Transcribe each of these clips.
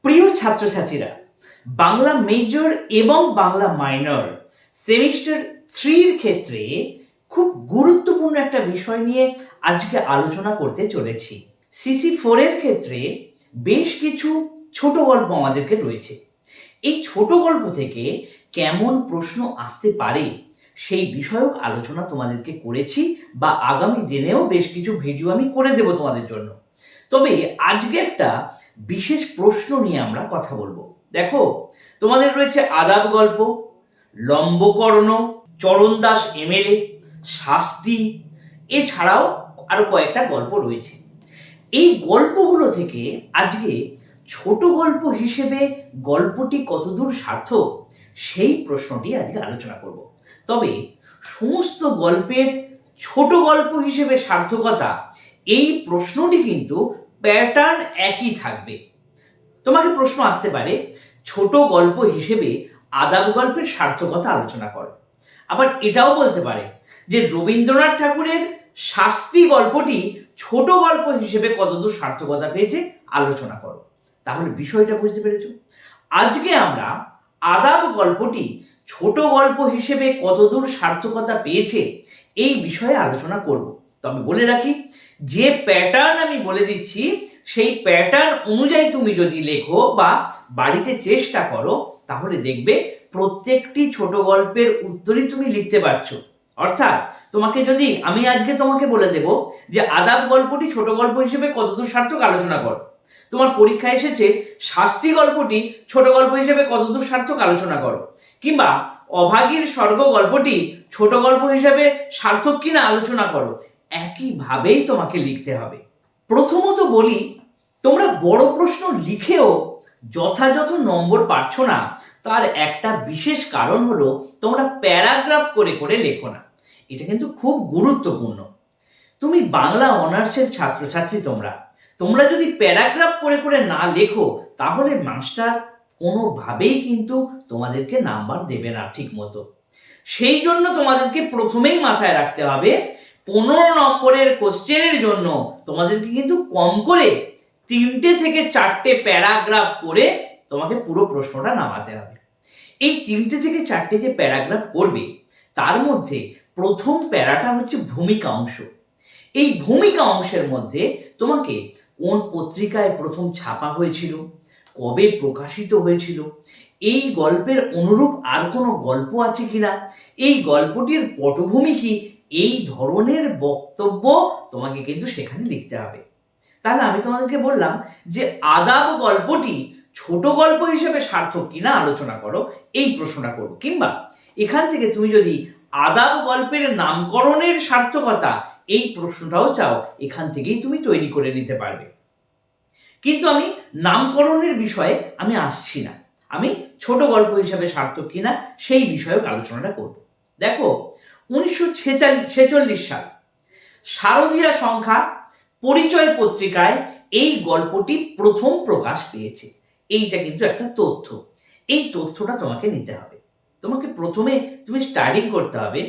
প্রিয় ছাত্রছাত্রীরা, বাংলা মেজর এবং বাংলা মাইনর সেমিস্টার 3 এর ক্ষেত্রে খুব গুরুত্বপূর্ণ একটা বিষয় নিয়ে আজকে আলোচনা করতে চলেছি। সিসি 4 এর ক্ষেত্রে বেশ কিছু ছোট গল্প আমাদেরকে রয়েছে। এই ছোট গল্প থেকে কেমন প্রশ্ন আসতে পারে সেই বিষয়ক আলোচনা তোমাদেরকে করেছি, বা আগামী দিনেও বেশ কিছু ভিডিও আমি করে দেব তোমাদের জন্য। তবে আজকে একটা বিশেষ প্রশ্ন নিয়ে আমরা কথা বলবো। দেখো, তোমাদের রয়েছে আদাব গল্প, লম্বকর্ণ, চরণ দাস এমএলএ, শাস্তি, এছাড়াও আরো কয়েকটা গল্প রয়েছে। এই গল্পগুলো থেকে আজকে ছোট গল্প হিসেবে গল্পটি কতদূর সার্থক সেই প্রশ্নটি আজকে আলোচনা করব। তবে সমস্ত গল্পের ছোট গল্প হিসেবে সার্থকতা, এই প্রশ্নটি কিন্তু প্যাটার্ন একই থাকবে। তোমাকে প্রশ্ন আসতে পারে, ছোট গল্প হিসেবে আদাব গল্পের সার্থকতা আলোচনা করো। আবার এটাও বলতে পারে যে রবীন্দ্রনাথ ঠাকুরের শাস্তি গল্পটি ছোট গল্প হিসেবে কতদূর সার্থকতা পেয়েছে আলোচনা করো। তাহলে বিষয়টা বুঝতে পেরেছো? আজকে আমরা আদাব গল্পটি ছোট গল্প হিসেবে কতদূর সার্থকতা পেয়েছে এই বিষয়ে আলোচনা করব। তবে বলে রাখি, যে প্যাটার্ন আমি বলে দিচ্ছি সেই প্যাটার্ন অনুযায়ী তুমি যদি লেখো বা বাড়িতে চেষ্টা করো, তাহলে দেখবে প্রত্যেকটি ছোট গল্পের উত্তরই তুমি লিখতে পারছো। অর্থাৎ তোমাকে যদি আমি আজকে তোমাকে বলে দেব যে আদাব গল্পটি ছোট গল্প হিসেবে কতদূর সার্থক আলোচনা করো, তোমার পরীক্ষায় এসেছে শাস্তি গল্পটি ছোট গল্প হিসেবে কতদূর সার্থক আলোচনা করো, কিংবা অভাগীর স্বর্গ গল্পটি ছোট গল্প হিসেবে সার্থক কিনা আলোচনা করো, একইভাবেই তোমাকে লিখতে হবে। প্রথমত বলি, তোমরা বড় প্রশ্ন লিখেও যথাযথ নম্বর পাচ্ছ না, তার একটা বিশেষ কারণ হলো তোমরা প্যারাগ্রাফ করে করে লেখো না। এটা কিন্তু খুব গুরুত্বপূর্ণ। তুমি বাংলা অনার্সের ছাত্রছাত্রী, তোমরা যদি প্যারাগ্রাফ করে করে না লেখো, তাহলে মাস্টার কোনোভাবেই কিন্তু তোমাদেরকে নাম্বার দেবে না ঠিক মতো। সেই জন্য তোমাদেরকে প্রথমেই মাথায় রাখতে হবে, 15 নম্বরের কোশ্চেনের জন্য তোমাদেরকে কিন্তু কম করে 3টে থেকে 4টে প্যারাগ্রাফ করে তোমাকে পুরো প্রশ্নটা নামাতে হবে। এই 3টে থেকে 4টে যে প্যারাগ্রাফ করবে, তার মধ্যে প্রথম প্যারাটা হচ্ছে ভূমিকা অংশ। এই ভূমিকা অংশের মধ্যে তোমাকে কোন পত্রিকায় প্রথম ছাপা হয়েছিল, কবে প্রকাশিত হয়েছিল, এই গল্পের অনুরূপ আর কোনো গল্প আছে কিনা, এই গল্পটির পটভূমি কি, এই ধরনের বক্তব্য তোমাকে কিন্তু সেখানে লিখতে হবে। তাহলে আমি তোমাদেরকে বললাম যে আদাব গল্পটি ছোট গল্প হিসেবে সার্থক কিনা আলোচনা করো, এই প্রশ্নটা করো। কিংবা এখান থেকে তুমি যদি আদাব গল্পের নামকরণের সার্থকতা, এই প্রশ্নটাও চাও, এখান থেকেই তুমি তৈরি করে নিতে পারবে। কিন্তু আমি নামকরণের বিষয়ে আমি আসছি না, আমি ছোট গল্প হিসাবে সার্থক কিনা সেই বিষয়ক আলোচনাটা করব। দেখো, 1946 সাল শারদীয়া সংখ্যা পরিচয় পত্রিকায় এই গল্পটি প্রথম প্রকাশ পেয়েছে। এইটা কিন্তু একটা তথ্য। এই তথ্যটা তোমাকে নিতে হবে। তোমাকে প্রথমে তুমি স্টাডি করতে হবে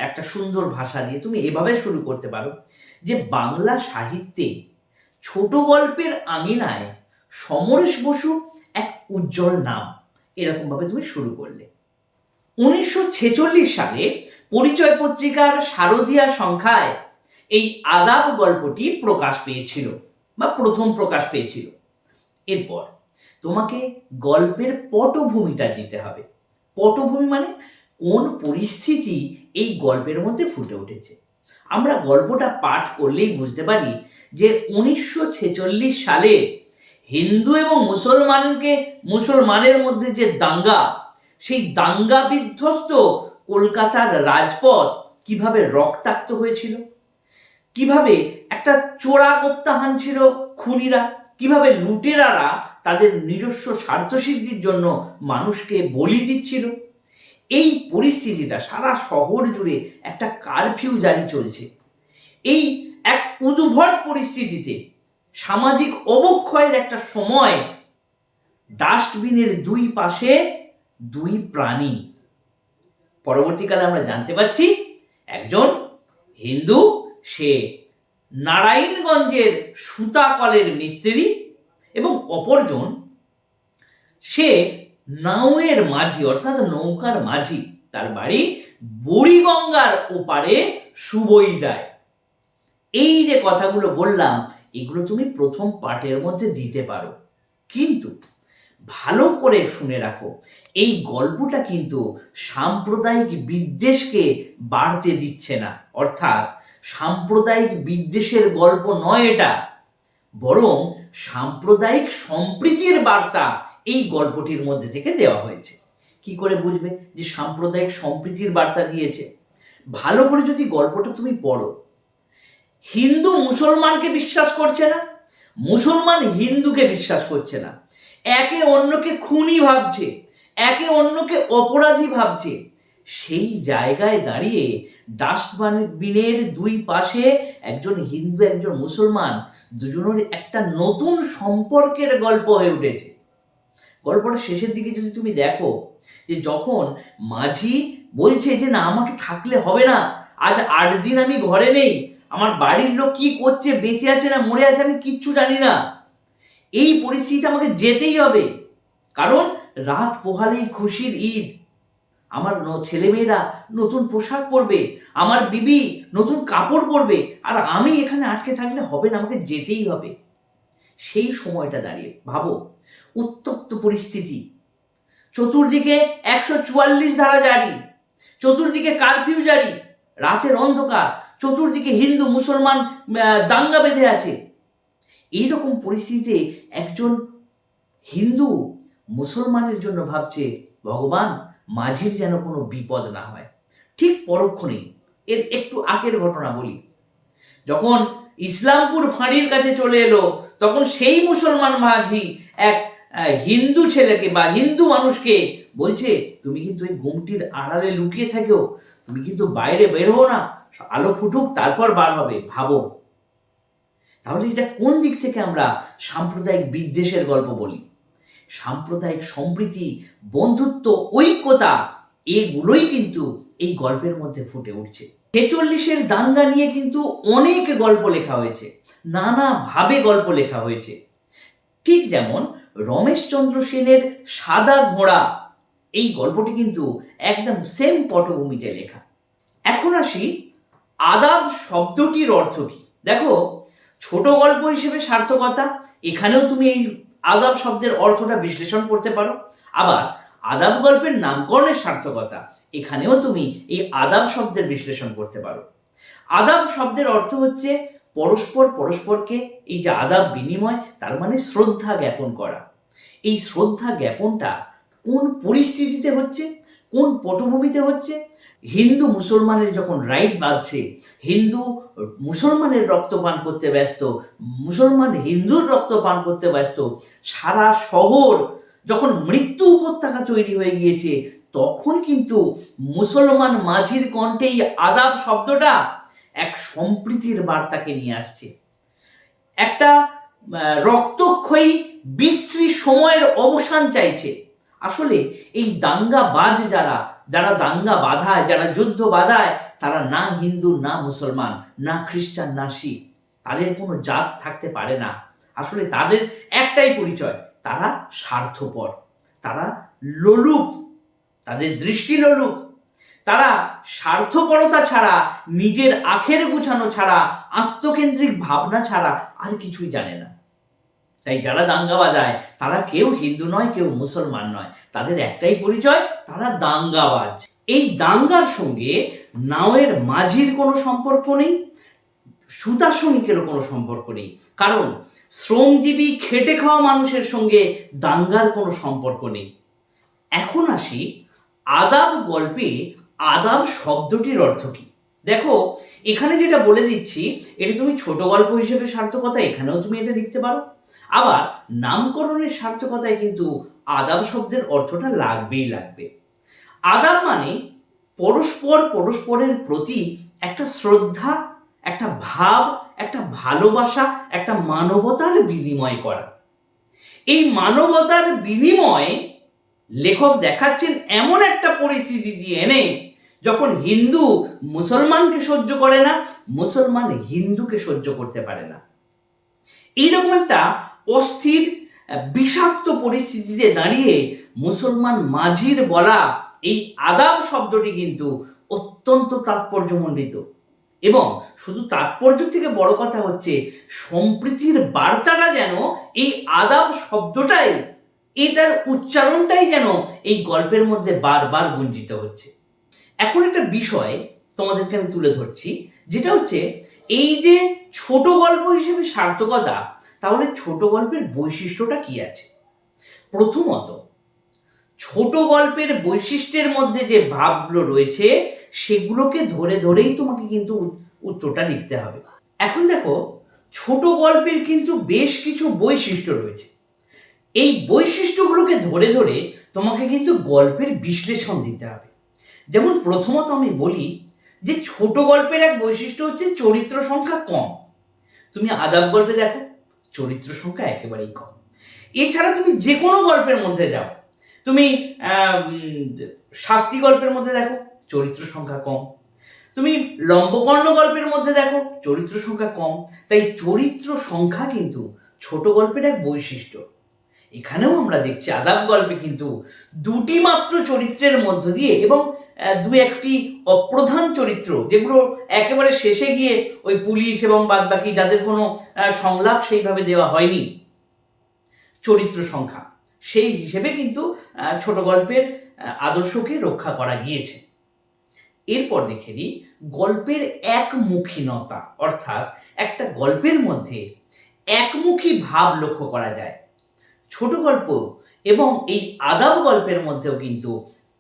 একটা সুন্দর ভাষা দিয়ে। তুমি এভাবে শুরু করতে পারো যে বাংলা সাহিত্যে ছোট গল্পের আঙিনায় সমরেশ বসু এক উজ্জ্বল নাম, এরকম ভাবে তুমি শুরু করলে। 1946 সালে পরিচয় পত্রিকার শারদীয়া সংখ্যায় এই আদাব গল্পটি প্রকাশ পেয়েছিল বা প্রথম প্রকাশ পেয়েছিল। এরপর তোমাকে গল্পের পটভূমিটা দিতে হবে। পটভূমি মানে কোন পরিস্থিতি এই গল্পের মধ্যে ফুটে উঠেছে। আমরা গল্পটা পাঠ করলেই বুঝতে পারি যে 1946 সালে হিন্দু এবং মুসলমানের মধ্যে যে দাঙ্গা, সেই দাঙ্গা বিধ্বস্ত কলকাতার রাজপথ কিভাবে রক্তাক্ত হয়েছিল, কিভাবে একটা চোরাগোপ্তা হানছিল খুনিরা, কিভাবে লুটেরারা তাদের নিজস্ব স্বার্থসিদ্ধির জন্য মানুষকে বলি দিচ্ছিল। এই পরিস্থিতিটা সারা শহর জুড়ে একটা কারফিউ জারি চলছে। এই এক উদ্ভট পরিস্থিতিতে সামাজিক অবক্ষয়ের একটা সময়, ডাস্টবিনের দুই পাশে দুই প্রাণী। পরবর্তীকালে আমরা জানতে পারছি একজন হিন্দু, সে নারায়ণগঞ্জের সুতা কলের মিস্ত্রি, এবং অপরজন সে নাওয়ের মাঝি অর্থাৎ নৌকার মাঝি, তার বাড়ি বুড়িগঙ্গার ওপারে সুবইডায়। এই যে কথাগুলো বললাম এগুলো তুমি প্রথম পার্টের মধ্যে দিতে পারো, কিন্তু ভালো করে শুনে রাখো এই গল্পটা কিন্তু সাম্প্রদায়িক বিদ্বেষকে বাড়তে দিচ্ছে না, অর্থাৎ সাম্প্রদায়িক বিদ্বেষের গল্প নয় এটা, বরং সাম্প্রদায়িক সম্প্রীতির বার্তা এই গল্পটির মধ্যে থেকে দেওয়া হয়েছে। কি করে বুঝবে যে সাম্প্রদায়িক সম্প্রীতির বার্তা দিয়েছে? ভালো করে যদি গল্পটা তুমি পড়ো, হিন্দু মুসলমানকে বিশ্বাস করছে না, মুসলমান হিন্দুকে বিশ্বাস করছে না, একে অন্যকে খুনি ভাবছে, একে অন্যকে অপরাধী ভাবছে। সেই জায়গায় দাঁড়িয়ে ডাস্টবিনের দুই পাশে একজন হিন্দু একজন মুসলমান, দুজনের একটা নতুন সম্পর্কের গল্প হয়ে উঠেছে। গল্পটা শেষের দিকে যদি তুমি দেখো, যে যখন মাঝি বলছে যে না আমাকে থাকলে হবে না, আজ 8 দিন আমি ঘরে নেই, আমার বাড়ির লোক কি করছে, বেঁচে আছে না মরে আছে আমি কিচ্ছু জানি না, এই পরিস্থিতিতে আমাকে যেতেই হবে, কারণ রাত পোহালেই খুশির ঈদ, আমার ছেলেমেয়েরা নতুন পোশাক পরবে, আমার বিবি নতুন কাপড় পরবে, আর আমি এখানে আটকে থাকলে হবে না, আমাকে যেতেই হবে। সেই সময়টা দাঁড়িয়ে ভাবো, উত্তপ্ত পরিস্থিতি, চতুর্দিকে 144 ধারা জারি, চতুর্দিকে কারফিউ জারি, রাতের অন্ধকার, চতুর্দিকে হিন্দু মুসলমান দাঙ্গা বেঁধে আছে। এইরকম পরিস্থিতিতে একজন হিন্দু মুসলমানের জন্য ভাবছে ভগবান মাঝির যেন কোনো বিপদ না হয়। ঠিক পরক্ষণেই এর একটু আগের ঘটনা বলি, যখন ইসলামপুর ফাঁড়ির কাছে চলে এলো, তখন সেই মুসলমান মাঝি এক হিন্দু ছেলেকে বা হিন্দু মানুষকে বলছে তুমি কিন্তু এই গুমটির আড়ালে লুকিয়ে থাকো, তুমি কিন্তু বাইরে বের হও না, আলো ফুটুক তারপর বার হবে। ভাবো তাহলে এটা কোন দিক থেকে আমরা সাম্প্রদায়িক বিদ্বেষের গল্প বলি? সাম্প্রদায়িক সম্প্রীতি, বন্ধুত্ব, ঐক্যতা, এগুলোই কিন্তু এই গল্পের মধ্যে ফুটে উঠছে। 46-এর দাঙ্গা নিয়ে কিন্তু অনেক গল্প লেখা হয়েছে, নানাভাবে গল্প লেখা হয়েছে। ঠিক যেমন রমেশচন্দ্র সেনের সাদা ঘোড়া, এই গল্পটি কিন্তু একদম সেম পটভূমিতে লেখা। এখন আসি আদাব শব্দটির অর্থ কি। দেখো, ছোট গল্প হিসেবে সার্থকতা, এখানেও তুমি এই আদাব শব্দের অর্থটা বিশ্লেষণ করতে পারো। আবার আদাব গল্পের নামকরণের সার্থকতা, এখানেও তুমি এই আদাব শব্দের বিশ্লেষণ করতে পারো। আদাব শব্দের অর্থ হচ্ছে পরস্পর পরস্পরকে, এই যে আদাব বিনিময়, তার মানে শ্রদ্ধা জ্ঞাপন করা। এই শ্রদ্ধা জ্ঞাপনটা কোন পরিস্থিতিতে হচ্ছে, কোন পটভূমিতে হচ্ছে? হিন্দু মুসলমানের যখন রাইট বাঁধছে, হিন্দু মুসলমানের রক্ত পান করতে ব্যস্ত, মুসলমান হিন্দুর রক্ত পান করতে ব্যস্ত, সারা শহর যখন মৃত্যু উপত্যকা তৈরি হয়ে গিয়েছে, তখন কিন্তু মুসলমান মাঝির কণ্ঠে এই আদাব শব্দটা এক সম্প্রীতির বার্তাকে নিয়ে আসছে। একটা রক্তক্ষয়ী বিশ্রী সময়ের অবসান চাইছে। আসলে এই দাঙ্গাবাজ যারা দাঙ্গা বাঁধায়, যারা যুদ্ধ বাঁধায়, তারা না হিন্দু, না মুসলমান, না খ্রিস্টান, না শিখ, তাদের কোনো জাত থাকতে পারে না। আসলে তাদের একটাই পরিচয়, তারা স্বার্থপর, তারা লোলুপ, তাদের দৃষ্টি লোলুপ, তারা স্বার্থপরতা ছাড়া, নিজের আখের গুছানো ছাড়া, আত্মকেন্দ্রিক ভাবনা ছাড়া আর কিছুই জানে না। তাই যারা দাঙ্গা বাজায় তারা কেউ হিন্দু নয়, কেউ মুসলমান নয়, তাদের একটাই পরিচয়, তারা দাঙ্গাবাজ। এই দাঙ্গার সঙ্গে নাওয়ের মাঝির কোনো সম্পর্ক নেই, সুতা শ্রমিকেরও কোনো সম্পর্ক নেই, কারণ শ্রমজীবী খেটে খাওয়া মানুষের সঙ্গে দাঙ্গার কোনো সম্পর্ক নেই। এখন আসি আদাব গল্পে আদাব শব্দটির অর্থ কি। দেখো, এখানে যেটা বলে দিচ্ছি, এটা তুমি ছোট গল্প হিসেবে সার্থকতা, এখানেও তুমি এটা লিখতে পারো। আবার নামকরণের সার্থকতায় কিন্তু আদাব শব্দের অর্থটা লাগবেই লাগবে। আদাব মানে পরস্পর পরস্পরের প্রতি একটা শ্রদ্ধা, একটা ভাব, একটা ভালোবাসা, একটা মানবতার বিনিময় করা। এই মানবতার বিনিময় লেখক দেখাচ্ছেন এমন একটা পরিস্থিতি দিয়ে এনে, যখন হিন্দু মুসলমানকে সহ্য করে না, মুসলমান হিন্দুকে সহ্য করতে পারে না। এইরকম একটা অস্থির বিষাক্ত পরিস্থিতিতে দাঁড়িয়ে মুসলমান মাঝির বলা এই আদাব শব্দটি কিন্তু অত্যন্ত তাৎপর্যমণ্ডিত, এবং শুধু তাৎপর্য থেকে বড় কথা হচ্ছে সম্প্রীতির বার্তাটা যেন এই আদাব শব্দটাই, এটার উচ্চারণটাই যেন এই গল্পের মধ্যে বারবার গুঞ্জিত হচ্ছে। এখন একটা বিষয় তোমাদেরকে আমি তুলে ধরছি, যেটা হচ্ছে এই যে ছোট গল্প হিসেবে সার্থকতা, তাহলে ছোট গল্পের বৈশিষ্ট্যটা কি আছে? প্রথমত, ছোট গল্পের বৈশিষ্ট্যের মধ্যে যে ভাবগুলো রয়েছে সেগুলোকে ধরে ধরেই তোমাকে কিন্তু উত্তরটা লিখতে হবে। এখন দেখো, ছোট গল্পের কিন্তু বেশ কিছু বৈশিষ্ট্য রয়েছে। এই বৈশিষ্ট্যগুলোকে ধরে ধরে তোমাকে কিন্তু গল্পের বিশ্লেষণ দিতে হবে। যেমন প্রথমত আমি বলি যে ছোট গল্পের এক বৈশিষ্ট্য হচ্ছে চরিত্র সংখ্যা কম। তুমি আদাব গল্পে দেখো, চরিত্র সংখ্যা একেবারেই কম। এছাড়া তুমি যে কোনো গল্পের মধ্যে যাও, তুমি শাস্তি গল্পের মধ্যে দেখো, চরিত্র সংখ্যা কম। তুমি লম্বকর্ণ গল্পের মধ্যে দেখো, চরিত্র সংখ্যা কম। তাই চরিত্র সংখ্যা কিন্তু ছোট গল্পের এক বৈশিষ্ট্য। এখানেও আমরা দেখছি আদাব গল্পে কিন্তু দুটি মাত্র চরিত্রের মধ্য দিয়ে এবং দু একটি অপ্রধান চরিত্র, যেগুলো একেবারে শেষে গিয়ে ওই পুলিশ এবং বাদবাকি যাদের কোনো সংলাপ সেইভাবে দেওয়া হয়নি, চরিত্র সংখ্যা সেই হিসেবে কিন্তু ছোট গল্পের আদর্শকে রক্ষা করা গিয়েছে। এরপর দেখে নিই গল্পের একমুখীনতা, অর্থাৎ একটা গল্পের মধ্যে একমুখী ভাব লক্ষ্য করা যায়। ছোট গল্প এবং এই আদাব গল্পের মধ্যেও কিন্তু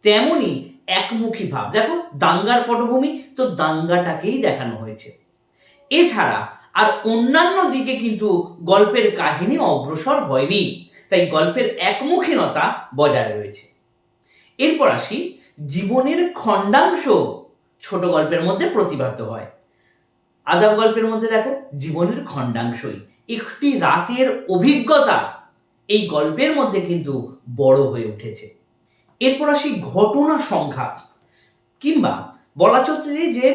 তেমনই একমুখী ভাব। দেখো, দাঙ্গার পটভূমি, তো দাঙ্গাটাকেই দেখানো হয়েছে। এছাড়া আর অন্যান্য দিকে কিন্তু গল্পের কাহিনী অগ্রসর হয়নি, তাই গল্পের একমুখীনতা বজায় রয়েছে। এরপর আসি, জীবনের খণ্ডাংশ ছোট গল্পের মধ্যে প্রতিভাত হয়। আদাব গল্পের মধ্যে দেখো, জীবনের খণ্ডাংশই একটি রাতের অভিজ্ঞতা এই গল্পের মধ্যে কিন্তু বড় হয়ে উঠেছে। এরপর আসি ঘটনা সংখ্যা, কিংবা বলা চলছে যে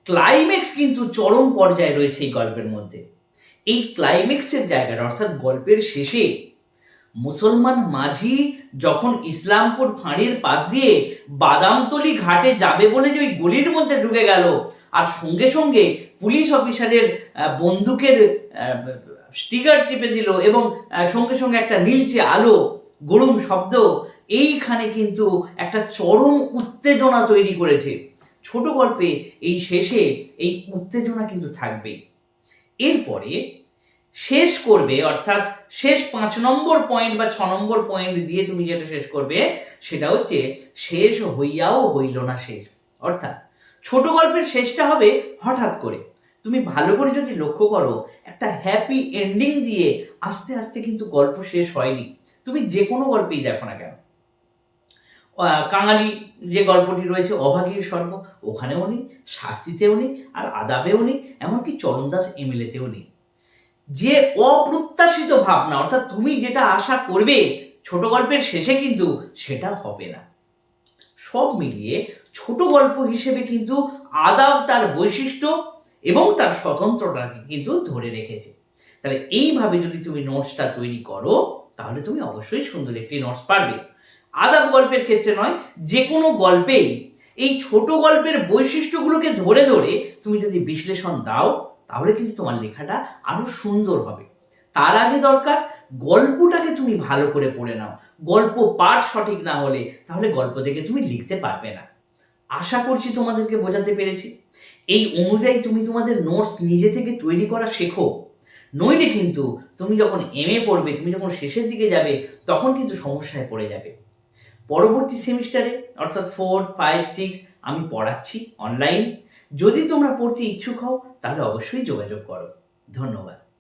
ক্লাইম্যাক্স কিন্তু চরম পর্যায়ে রয়েছে এই গল্পের মধ্যে। এই ক্লাইম্যাক্সের জায়গাটা, অর্থাৎ গল্পের শেষে মুসলমান মাঝি যখন ইসলামপুর ফাঁড়ির পাশ দিয়ে বাদামতলি ঘাটে যাবে বলে যে ওই গলির মধ্যে ঢুকে গেল, আর সঙ্গে সঙ্গে পুলিশ অফিসারের বন্দুকের স্টিকার টিপে দিল এবং সঙ্গে সঙ্গে একটা নীলচে আলো, গরম শব্দ, এইখানে কিন্তু একটা চরম উত্তেজনা তৈরি করেছে। ছোট গল্পে এই শেষে এই উত্তেজনা কিন্তু থাকবেই। এরপরে শেষ করবে, অর্থাৎ শেষ 5 নম্বর পয়েন্ট বা 6 নম্বর পয়েন্ট দিয়ে তুমি যেটা শেষ করবে সেটা হচ্ছে শেষ হইয়াও হইল না শেষ। অর্থাৎ ছোট গল্পের শেষটা হবে হঠাৎ করে। তুমি ভালো করে যদি লক্ষ্য করো, একটা হ্যাপি এন্ডিং দিয়ে আস্তে আস্তে কিন্তু গল্প শেষ হয়নি। তুমি যে কোনো গল্পেই দেখো না কেন, কাঙালি যে গল্পটি রয়েছে অভাগীর স্বর্গ, ওখানেও নেই, শাস্তিতেও নেই, আর আদাবেও নেই, এমনকি চরণদাস এমএলএতেও নেই। যে অপ্রত্যাশিত ভাবনা, অর্থাৎ তুমি যেটা আশা করবে ছোট গল্পের শেষে কিন্তু সেটা হবে না। সব মিলিয়ে ছোট গল্প হিসেবে কিন্তু আদাব তার বৈশিষ্ট্য এবং তার স্বতন্ত্রতাকে কিন্তু ধরে রেখেছে। তাহলে এইভাবে যদি তুমি নোটসটা তৈরি করো, তাহলে তুমি অবশ্যই সুন্দর একটি নোটস পারবে। আদাব গল্পের ক্ষেত্রে নয়, যে কোনো গল্পেই এই ছোট গল্পের বৈশিষ্ট্যগুলোকে ধরে ধরে তুমি যদি বিশ্লেষণ দাও, তাহলে কিন্তু তোমার লেখাটা আরো সুন্দর হবে। তার আগে দরকার গল্পটাকে তুমি ভালো করে পড়ে নাও। গল্প পাঠ সঠিক না হলে তাহলে গল্প থেকে তুমি লিখতে পারবে না। আশা করছি তোমাদেরকে বোঝাতে পেরেছি। এই অনুযায়ী তুমি তোমাদের নোটস নিজে থেকে তৈরি করা শেখো, নইলে কিন্তু তুমি যখন এমএ পড়বে, তুমি যখন শেষের দিকে যাবে, তখন কিন্তু সমস্যায় পড়ে যাবে। পরবর্তী সেমিস্টারে অর্থাৎ 4, 5, 6 আমি পড়াচ্ছি অনলাইন। যদি তোমরা পড়তে ইচ্ছুক হও তাহলে অবশ্যই যোগাযোগ করো। ধন্যবাদ।